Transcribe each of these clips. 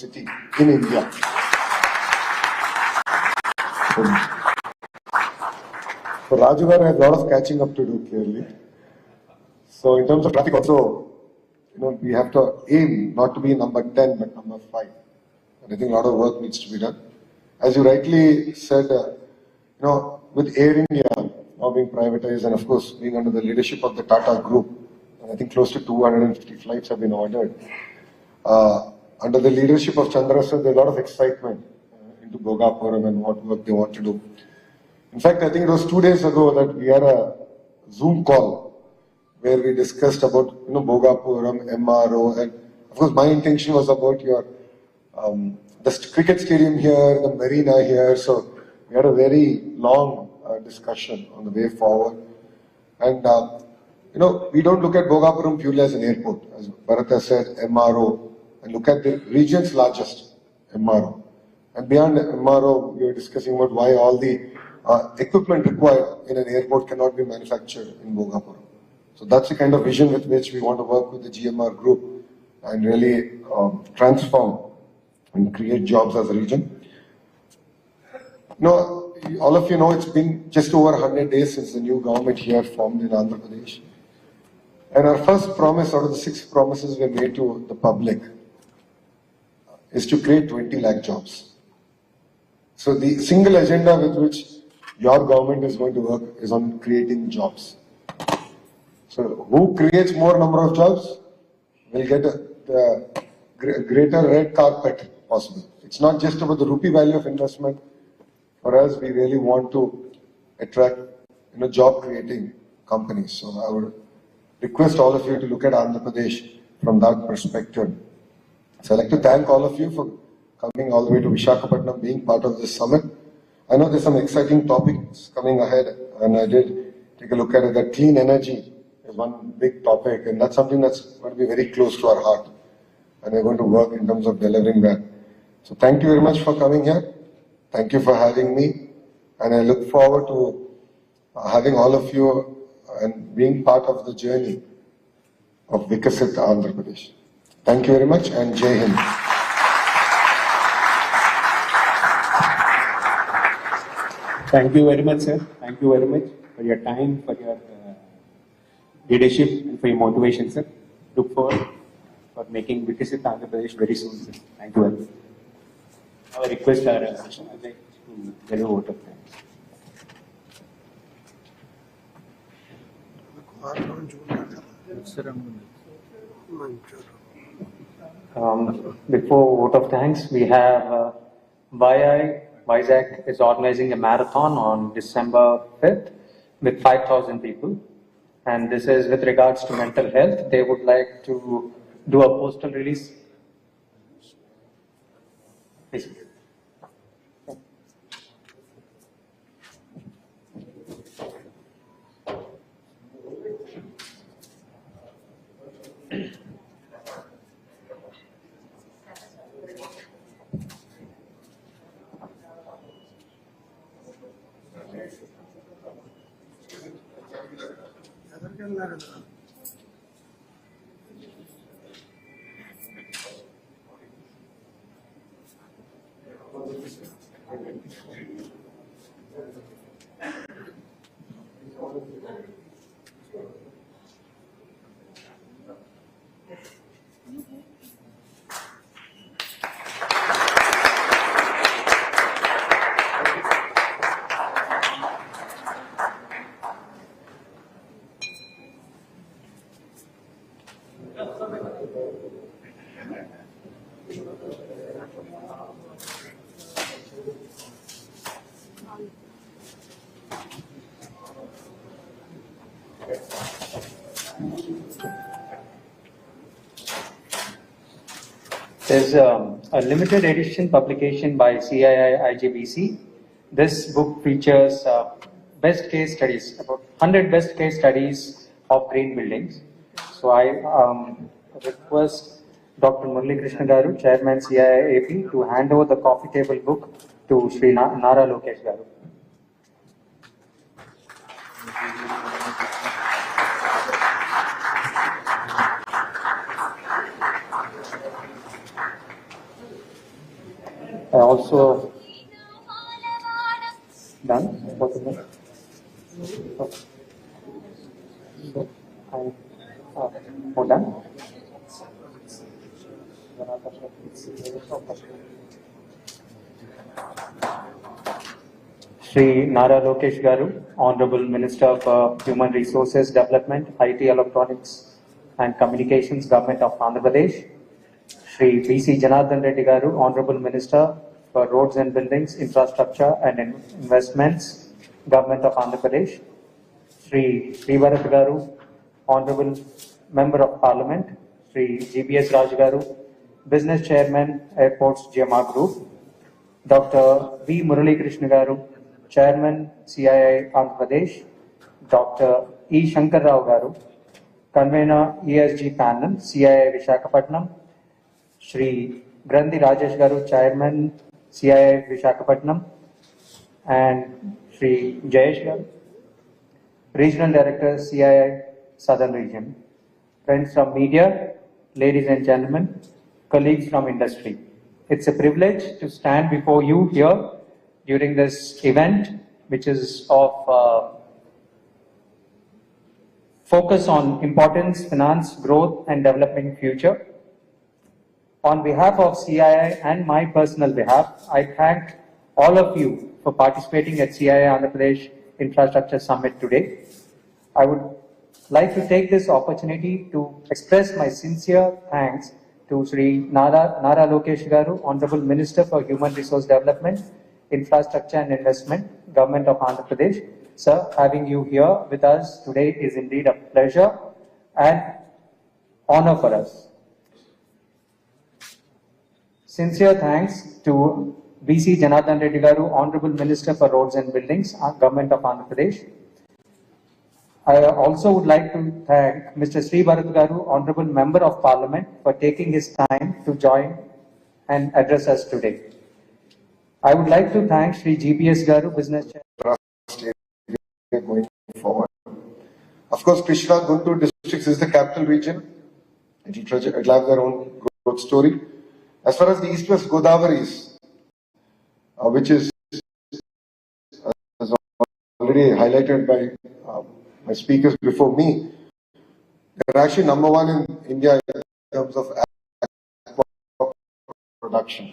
city in India. So Rajugar has a lot of catching up to do, clearly. So in terms of traffic also, we have to aim not to be number 10 but number 5. And I think a lot of work needs to be done. As you rightly said, with Air India now being privatized and of course being under the leadership of the Tata Group, and I think close to 250 flights have been ordered. Under the leadership of Chandra sir, there's a lot of excitement into Bhogapuram and what work they want to do. In fact, I think it was 2 days ago that we had a Zoom call where we discussed about Bhogapuram, MRO, and of course my intention was about your the cricket stadium here, the marina here. So we had a very long discussion on the way forward. And we don't look at Bhogapuram purely as an airport, as Bharata said, MRO, and look at the region's largest MRO. And beyond MRO, we were discussing about why all the equipment required in an airport cannot be manufactured in Bhogapuram. So that's the kind of vision with which we want to work with the GMR group and really transform and create jobs as a region. All of you know it's been just over 100 days since the new government here formed in Andhra Pradesh. And our first promise out of the 6 promises we made to the public is to create 20 lakh jobs. So the single agenda with which your government is going to work is on creating jobs. So who creates more number of jobs will get the greater red carpet possible. It's not just about the rupee value of investment. For us, we really want to attract job creating companies. So I would request all of you to look at Andhra Pradesh from that perspective. So I'd like to thank all of you for coming all the way to Visakhapatnam, being part of this summit. I know there's some exciting topics coming ahead, and I did take a look at it. That clean energy is one big topic, and that's something that's going to be very close to our heart. And we're going to work in terms of delivering that. So thank you very much for coming here. Thank you for having me. And I look forward to having all of you and being part of the journey of Vikasit Andhra Pradesh. Thank you very much, and Jai Hind. Thank you very much, sir. Thank you very much for your time, for your leadership, and for your motivation, sir. Look forward for making Vikasit Andhra Pradesh very soon, sir. Thank you very much. Our request our Ajay to give a vote of thanks. Before vote of thanks, we have Vizag is organizing a marathon on December 5th with 5,000 people. And this is with regards to mental health. They would like to do a postal release. Please. There's a limited edition publication by CII-IJBC. This book features best case studies, about 100 best case studies of green buildings. So I request Dr. Murali Krishna Garu, Chairman CII-AP, to hand over the coffee table book to Sri Nara Lokesh Garu. I also done. What is it? So I done. Shri Nara Lokesh Garu, Honorable Minister for Human Resources Development, IT Electronics and Communications, Government of Andhra Pradesh. Shri B.C. Janardhan Reddy Garu, Honorable Minister for Roads and Buildings, Infrastructure and Investments, Government of Andhra Pradesh. Shri Bharat Garu, Honorable Member of Parliament. Shri G.B.S. Raj Garu, Business Chairman, Airports GMR Group. Dr. V. Murali Krishna Garu, Chairman, CII Andhra Pradesh. Dr. E. Shankar Rao Garu, Convener, ESG Panel, CII Vishakhapatnam. Shri Grandi Rajesh Garu, Chairman, CII Vishakhapatnam. And Shri Jayesh Garu, Regional Director, CII Southern Region. Friends from media, ladies and gentlemen, colleagues from industry. It's a privilege to stand before you here during this event, which is of focus on importance, finance, growth, and developing future. On behalf of CII and my personal behalf, I thank all of you for participating at CII Andhra Pradesh Infrastructure Summit today. I would like to take this opportunity to express my sincere thanks to Shri Nara Lokesh Garu, Honorable Minister for Human Resource Development, Infrastructure and Investment, Government of Andhra Pradesh. Sir, having you here with us today is indeed a pleasure and honor for us. Sincere thanks to B.C. Janardhan Reddy Garu, Honorable Minister for Roads and Buildings, Government of Andhra Pradesh. I also would like to thank Mr. Sri Bharat Garu, Honorable Member of Parliament, for taking his time to join and address us today. I would like to thank Shri G.B.S. Garu, Business Chair. Going forward. Of course, Krishna Guntur districts is the capital region. It will have their own growth story. As far as the East-West Godavari is, which is already highlighted by my speakers before me, they're actually number one in India in terms of aqua production.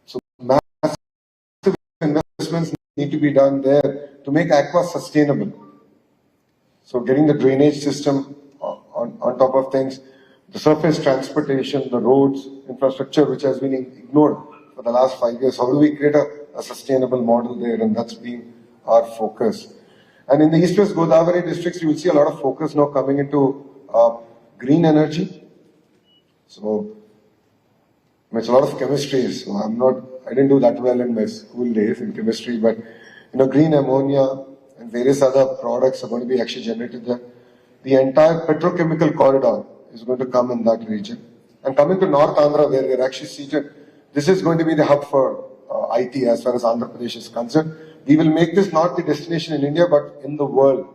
So massive investments need to be done there to make aqua sustainable. So getting the drainage system on top of things, the surface transportation, the roads, infrastructure, which has been ignored for the last 5 years. How do we create a sustainable model there? And that's been our focus. And in the East-West Godavari districts, you will see a lot of focus now coming into green energy. So it's a lot of chemistry. So I didn't do that well in my school days in chemistry, but green ammonia and various other products are going to be actually generated there. The entire petrochemical corridor is going to come in that region. And coming to North Andhra, where we're actually seated, this is going to be the hub for IT as far as Andhra Pradesh is concerned. We will make this not the destination in India, but in the world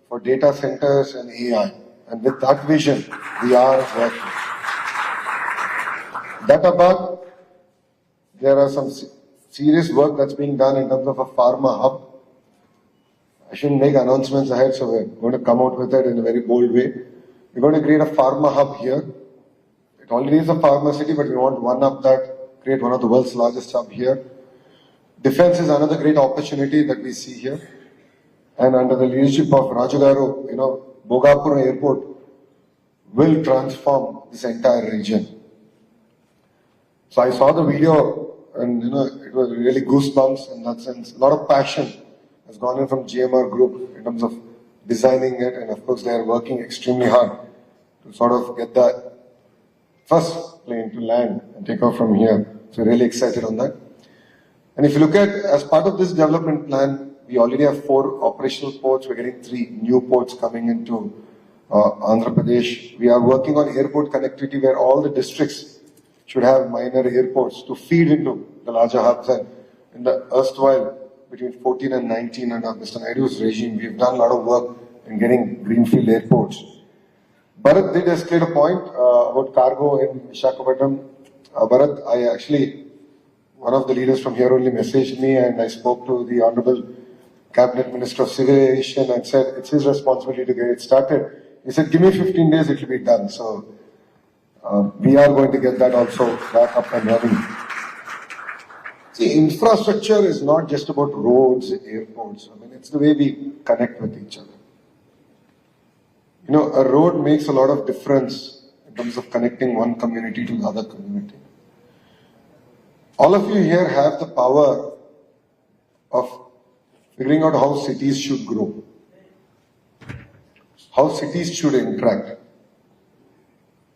for data centers and AI. And with that vision, we are working. That above, there are some serious work that's being done in terms of a pharma hub. I shouldn't make announcements ahead, so we're going to come out with it in a very bold way. We're going to create a pharma hub here. It already is a pharma city, but we want to one-up that, create one of the world's largest hub here. Defense is another great opportunity that we see here. And under the leadership of Rajagaru, Bogapur Airport will transform this entire region. So I saw the video and it was really goosebumps in that sense. A lot of passion has gone in from GMR Group in terms of designing it, and of course they are working extremely hard to sort of get that first plane to land and take off from here. So really excited on that. And if you look at, as part of this development plan, we already have 4 operational ports. We're getting 3 new ports coming into Andhra Pradesh. We are working on airport connectivity where all the districts should have minor airports to feed into the larger hubs. And in the erstwhile, between 14 and 19 under Mr. Naidu's regime, we've done a lot of work in getting greenfield airports. Bharat did escalate a point about cargo in Visakhapatnam. Bharat, I actually one of the leaders from here only messaged me, and I spoke to the Honorable Cabinet Minister of Civil Aviation and said it's his responsibility to get it started. He said, give me 15 days, it will be done. So we are going to get that also back up and running. See, infrastructure is not just about roads, airports. I mean, it's the way we connect with each other. You know, a road makes a lot of difference in terms of connecting one community to the other community. All of you here have the power of figuring out how cities should grow, how cities should interact.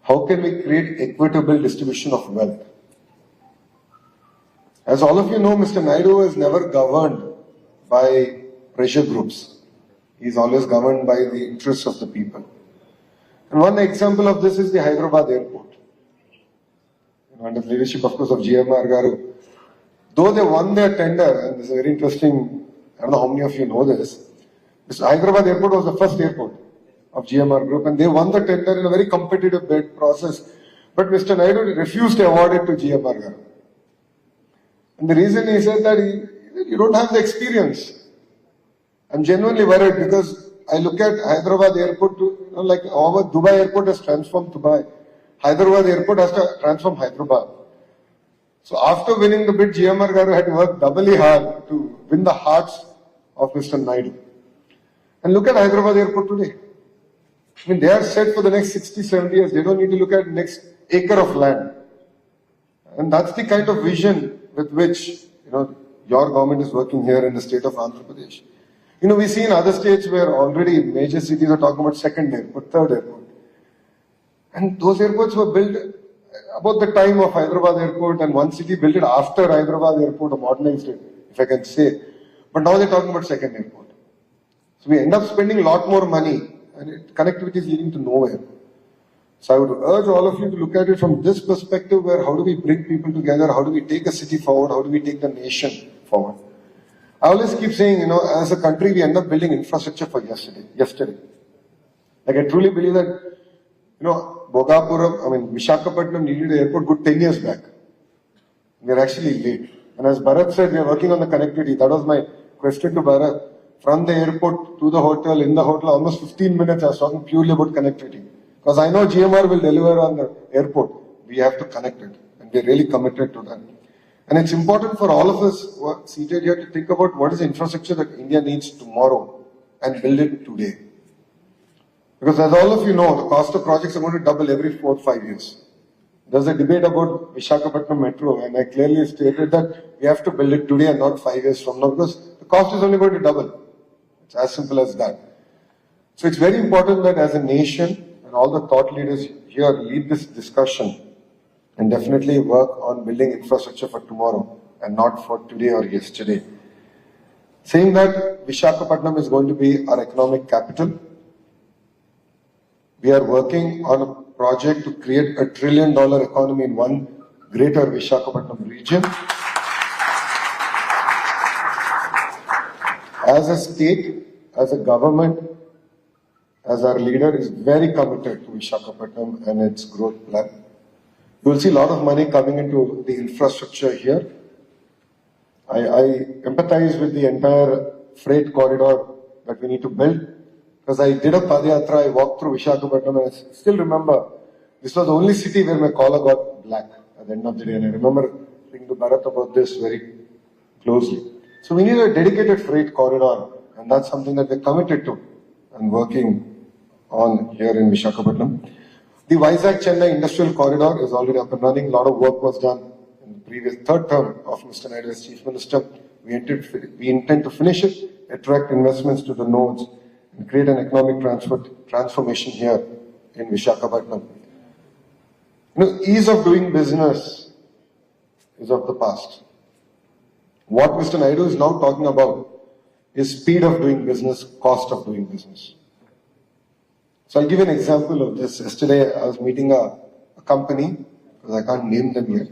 How can we create equitable distribution of wealth? As all of you know, Mr. Naidu is never governed by pressure groups. He is always governed by the interests of the people. And one example of this is the Hyderabad airport. Under the leadership, of course, of GMR Garu. Though they won their tender, and this is very interesting, I don't know how many of you know this, Hyderabad airport was the first airport of GMR Group, and they won the tender in a very competitive bid process. But Mr. Naidu refused to award it to GMR Garu. And the reason he said that you don't have the experience. I'm genuinely worried because I look at Hyderabad airport to, like our Dubai airport has transformed Dubai. Hyderabad airport has to transform Hyderabad. So after winning the bid, GMR Garu had to work doubly hard to win the hearts of Mr. Naidu. And look at Hyderabad airport today. I mean, they are set for the next 60, 70 years. They don't need to look at next acre of land. And that's the kind of vision with which, your government is working here in the state of Andhra Pradesh. We see in other states where already major cities are talking about second airport, third airport. And those airports were built about the time of Hyderabad airport, and one city built it after Hyderabad airport or modernized it, if I can say. But now they're talking about second airport. So we end up spending a lot more money, and connectivity is leading to nowhere. So I would urge all of you to look at it from this perspective, where how do we bring people together, how do we take a city forward, how do we take the nation forward. I always keep saying, as a country, we end up building infrastructure for yesterday. Like I truly believe that, Visakhapatnam needed an airport good 10 years back. We are actually late. And as Bharat said, we are working on the connectivity. That was my question to Bharat. From the airport to the hotel, in the hotel, almost 15 minutes I was talking purely about connectivity. Because I know GMR will deliver on the airport. We have to connect it. And we're really committed to that. And it's important for all of us who are seated here to think about what is the infrastructure that India needs tomorrow and build it today. Because as all of you know, the cost of projects are going to double every 4 or 5 years. There's a debate about Visakhapatnam Metro, and I clearly stated that we have to build it today and not 5 years from now, because the cost is only going to double. It's as simple as that. So it's very important that as a nation, and all the thought leaders here lead this discussion and definitely work on building infrastructure for tomorrow and not for today or yesterday. Saying that Visakhapatnam is going to be our economic capital, we are working on a project to create $1 trillion economy in one greater Visakhapatnam region. As a state, as a government, as our leader is very committed to Visakhapatnam and its growth plan. You will see a lot of money coming into the infrastructure here. I empathize with the entire freight corridor that we need to build. Because I did a Padayatra, I walked through Visakhapatnam, and I still remember this was the only city where my collar got black at the end of the day. And I remember thinking to Bharat about this very closely. So we need a dedicated freight corridor, and that's something that we're committed to and working on here in Visakhapatnam. The Vizag-Chennai Industrial Corridor is already up and running. A lot of work was done in the previous third term of Mr. Naidu as Chief Minister. We intend to finish it, attract investments to the nodes, and create an economic transformation here in Visakhapatnam. Ease of doing business is of the past. What Mr. Naidu is now talking about is speed of doing business, cost of doing business. So I'll give you an example of this. Yesterday I was meeting a company, because I can't name them yet,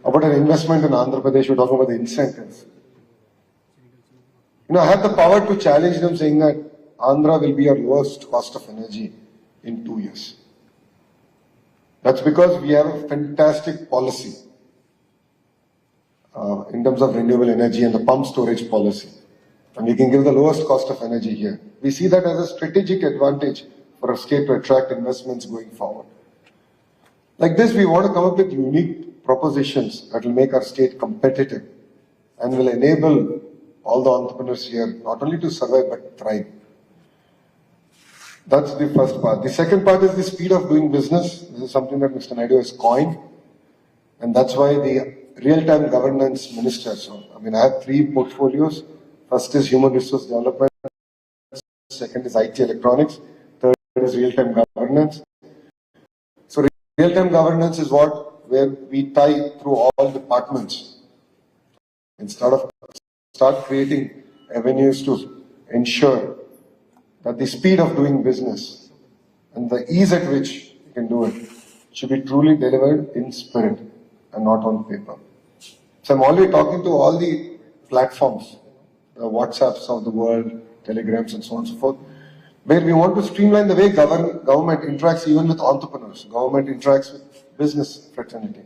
about an investment in Andhra Pradesh. We're talking about the incentives. I had the power to challenge them, saying that Andhra will be our lowest cost of energy in 2 years. That's because we have a fantastic policy. in terms of renewable energy and the pump storage policy. And we can give the lowest cost of energy here. We see that as a strategic advantage for a state to attract investments going forward. Like this, we want to come up with unique propositions that will make our state competitive and will enable all the entrepreneurs here not only to survive but thrive. That's the first part. The second part is the speed of doing business. This is something that Mr. Naidu has coined, and that's why the real-time governance minister. So, I have 3 portfolios. First is human resource development, second is IT electronics, third is real-time governance. So real-time governance is where we tie through all departments and start creating avenues to ensure that the speed of doing business and the ease at which you can do it should be truly delivered in spirit and not on paper. So I'm already talking to all the platforms, the WhatsApps of the world, Telegrams and so on and so forth, where we want to streamline the way government interacts even with entrepreneurs. Government interacts with business fraternity.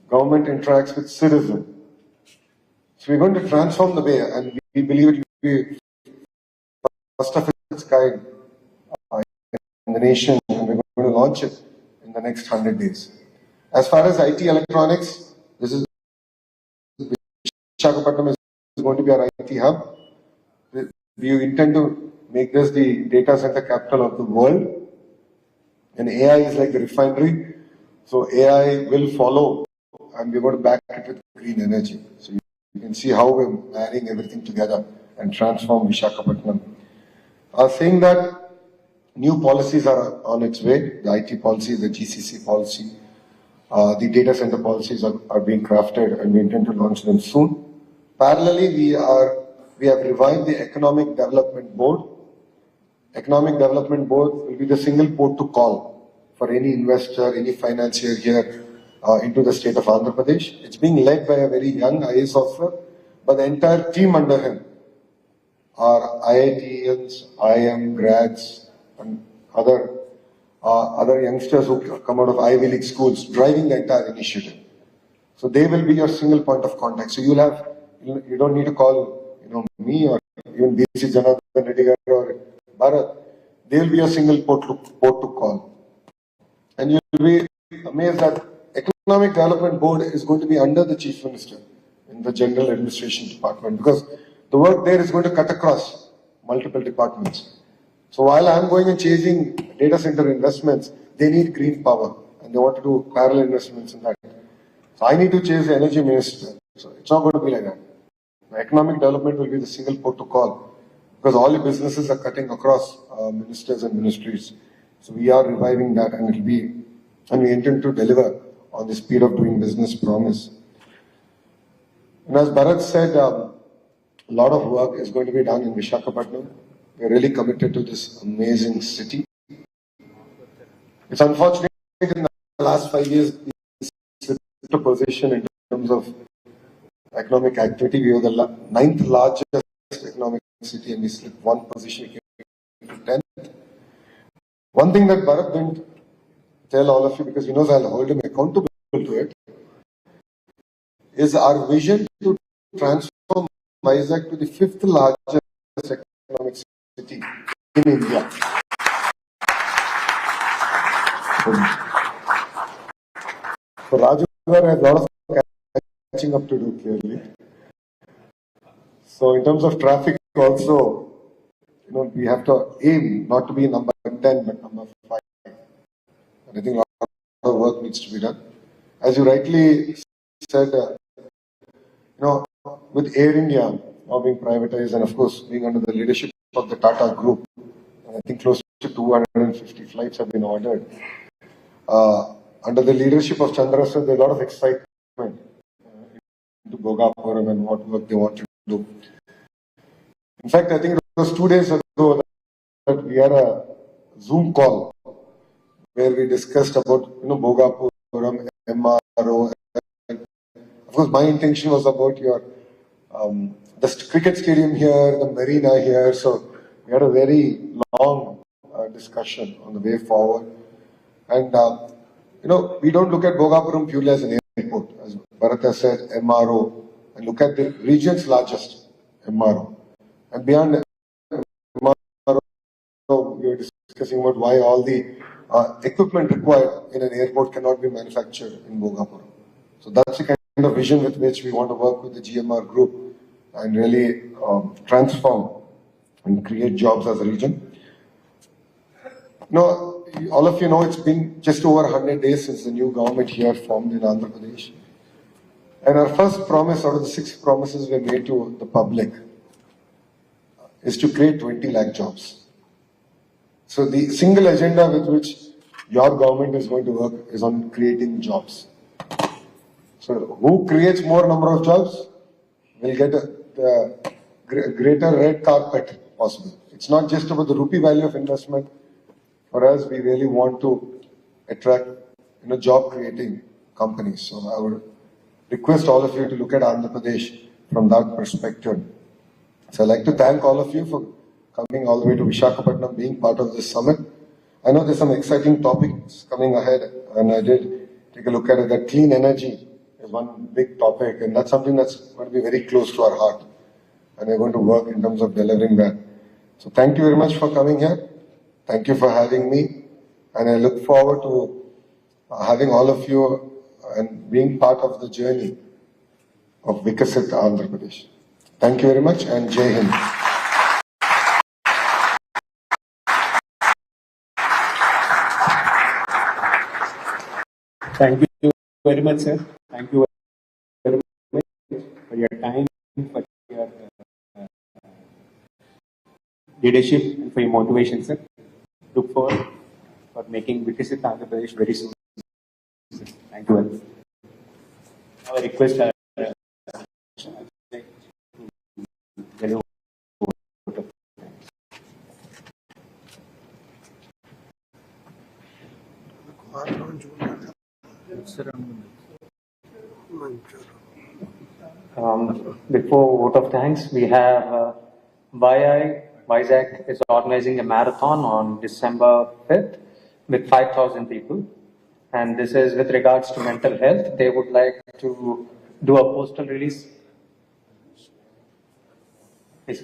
Government interacts with citizens. So we're going to transform the way, and we believe it will be first of its kind in the nation, and we're going to launch it in the next 100 days. As far as IT electronics, this is Visakhapatnam is going to be our IT hub. We intend to make this the data center capital of the world. And AI is like the refinery. So AI will follow, and we're going to back it with green energy. So you can see how we're marrying everything together and transform Visakhapatnam. Saying that new policies are on its way, the IT policy, the GCC policy, the data center policies are being crafted, and we intend to launch them soon. Parallelly, we have revived the Economic Development Board. Economic Development Board will be the single port to call for any investor, any financier here into the state of Andhra Pradesh. It's being led by a very young IAS officer, but the entire team under him are IITians, IIM grads, and other youngsters who come out of Ivy League schools driving the entire initiative. So they will be your single point of contact. So you don't need to call me or even BC Janardhan Reddy or Bharat. They will be a single port to call. And you will be amazed that Economic Development Board is going to be under the Chief Minister in the General Administration Department, because the work there is going to cut across multiple departments. So while I'm going and chasing data center investments, they need green power and they want to do parallel investments in that. So I need to chase the energy minister. So it's not going to be like that. The economic development will be the single port to call, because all the businesses are cutting across ministers and ministries. So we are reviving that, and we intend to deliver on the speed of doing business promise. And as Bharat said, a lot of work is going to be done in Visakhapatnam. We're really committed to this amazing city. It's unfortunate in the last 5 years, we slipped a position in terms of economic activity. We were the 9th largest economic city, and we slipped 1 position, we came to 10th. One thing that Bharat didn't tell all of you, because he knows I'll hold him accountable to it, is our vision to transform Vizag to the 5th largest economic city in India. So Raju has a lot of catching up to do, clearly. So in terms of traffic also, we have to aim not to be number 10 but number 5. And I think a lot of work needs to be done. As you rightly said, with Air India now being privatized and of course being under the leadership of the Tata Group, I think close to 250 flights have been ordered. Under the leadership of Chandra sir, there's a lot of excitement into Bhogapuram and what work they want to do. In fact, I think it was 2 days ago that we had a Zoom call where we discussed about Bhogapuram, MRO. And of course, my intention was about the cricket stadium here, the marina here. So we had a very long discussion on the way forward. And we don't look at Bhogapuram purely as an airport, as Bharat has said, MRO, and look at the region's largest MRO. And beyond MRO, we were discussing about why all the equipment required in an airport cannot be manufactured in Bhogapur. So that's the kind of vision with which we want to work with the GMR group and really transform and create jobs as a region. Now, all of you know it's been just over 100 days since the new government here formed in Andhra Pradesh. And our first promise out of the 6 promises we made to the public is to create 20 lakh jobs. So the single agenda with which your government is going to work is on creating jobs. So who creates more number of jobs will get the greater red carpet possible. It's not just about the rupee value of investment. For us, we really want to attract job creating companies. So I would request all of you to look at Andhra Pradesh from that perspective. So I'd like to thank all of you for coming all the way to Visakhapatnam, being part of this summit. I know there's some exciting topics coming ahead, and I did take a look at it. That clean energy is one big topic, and that's something that's going to be very close to our heart. And we're going to work in terms of delivering that. So thank you very much for coming here. Thank you for having me. And I look forward to having all of you and being part of the journey of Vikasit Andhra Pradesh. Thank you very much, and Jai Hind. Thank you very much, sir. Thank you very much for your time, for your leadership, and for your motivation, sir. Look forward for making Vikasit Andhra Pradesh very soon. Thank you very much. Now I request our Before vote of thanks, we have Vizag is organizing a marathon on December 5th with 5,000 people. And this is with regards to mental health. They would like to do a postal release. Yes.